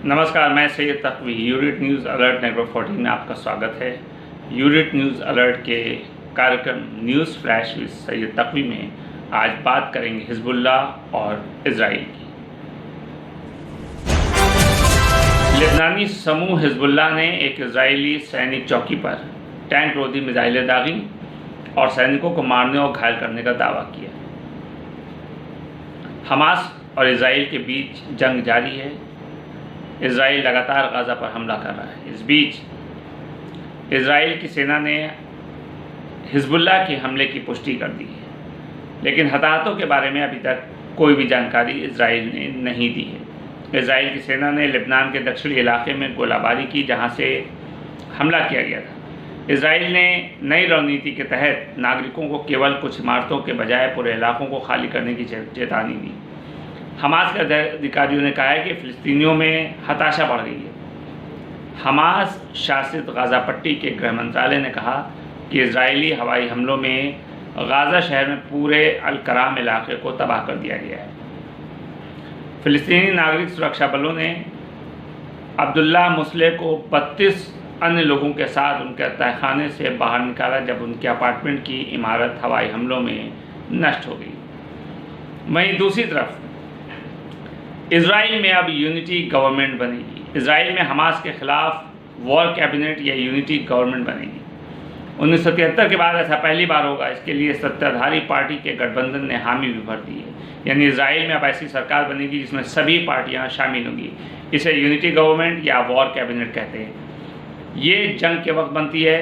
नमस्कार, मैं Syed तकवी। Unit news alert network 14 में आपका स्वागत है। यूनिट न्यूज़ अलर्ट के कार्यक्रम न्यूज़ फ्लैश विद सैयद तकवी में आज बात करेंगे हिजबुल्लाह और इजराइल की। लेबनानी समूह हिजबुल्लाह ने एक इजरायली सैनिक चौकी पर टैंक रोधी मिसाइलें दागी और सैनिकों को मारने और घायल करने का दावा किया। हमास और इजराइल के बीच जंग जारी है। इजराइल लगातार गाज़ा पर हमला कर रहा है। इस बीच इजराइल की सेना ने हिजबुल्लाह के हमले की पुष्टि कर दी है, लेकिन हताहतों के बारे में अभी तक कोई भी जानकारी इजराइल ने नहीं दी है। इजराइल की सेना ने लेबनान के दक्षिणी इलाके में गोलाबारी की, जहां से हमला किया गया था। इजराइल ने नई रणनीति के तहत नागरिकों को केवल कुछ इमारतों के बजाय पूरे इलाकों को खाली करने की चेतावनी दी। हमास के अधिकारियों ने कहा है कि फ़िलिस्तीनियों में हताशा बढ़ गई है। हमास शासित गाज़ा पट्टी के गृह मंत्रालय ने कहा कि इजरायली हवाई हमलों में गाज़ा शहर में पूरे अल कराम इलाके को तबाह कर दिया गया है। फ़िलिस्तीनी नागरिक सुरक्षा बलों ने अब्दुल्ला मुसले को 32 अन्य लोगों के साथ उनके तहखाने से बाहर निकाला जब उनके अपार्टमेंट की इमारत हवाई हमलों में नष्ट हो गई। वहीं दूसरी तरफ इजराइल में अब यूनिटी गवर्नमेंट बनेगी। इजराइल में हमास के खिलाफ वॉर कैबिनेट या यूनिटी गवर्नमेंट बनेगी। 1973 के बाद ऐसा पहली बार होगा। इसके लिए सत्ताधारी पार्टी के गठबंधन ने हामी भी भर दी है, यानी इजराइल में अब ऐसी सरकार बनेगी जिसमें सभी पार्टियां शामिल होंगी। इसे यूनिटी गवर्नमेंट या वॉर कैबिनेट कहते हैं। ये जंग के वक्त बनती है।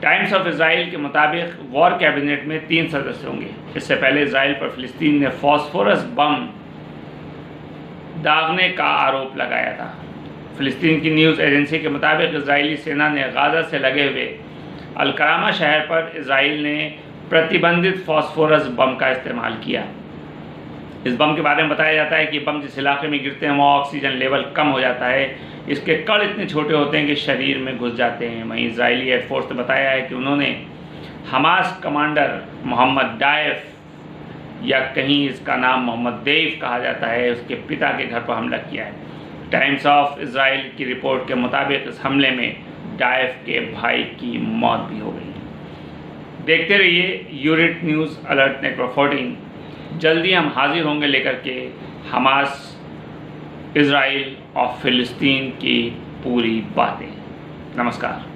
टाइम्स ऑफ इजराइल के मुताबिक वॉर कैबिनेट में 3 सदस्य होंगे। इससे पहले इजराइल पर फिलिस्तीन ने फॉस्फोरस बम दागने का आरोप लगाया था। फिलिस्तीन की न्यूज़ एजेंसी के मुताबिक इजरायली सेना ने गाज़ा से लगे हुए अल करामा शहर पर इजराइल ने प्रतिबंधित फॉस्फोरस बम का इस्तेमाल किया। इस बम के बारे में बताया जाता है कि बम जिस इलाके में गिरते हैं वहाँ ऑक्सीजन लेवल कम हो जाता है। इसके कण इतने छोटे होते हैं कि शरीर में घुस जाते हैं। वहीं इजरायली एयरफोर्स ने बताया है कि उन्होंने हमास कमांडर मोहम्मद डायफ, या कहीं इसका नाम मोहम्मद देव कहा जाता है, उसके पिता के घर पर हमला किया है। टाइम्स ऑफ इजराइल की रिपोर्ट के मुताबिक इस हमले में डायफ के भाई की मौत भी हो गई। देखते रहिए यूनिट न्यूज़ अलर्ट नेटवर्क 14। जल्दी हम हाजिर होंगे लेकर के हमास, इजराइल और फिलिस्तीन की पूरी बातें। नमस्कार।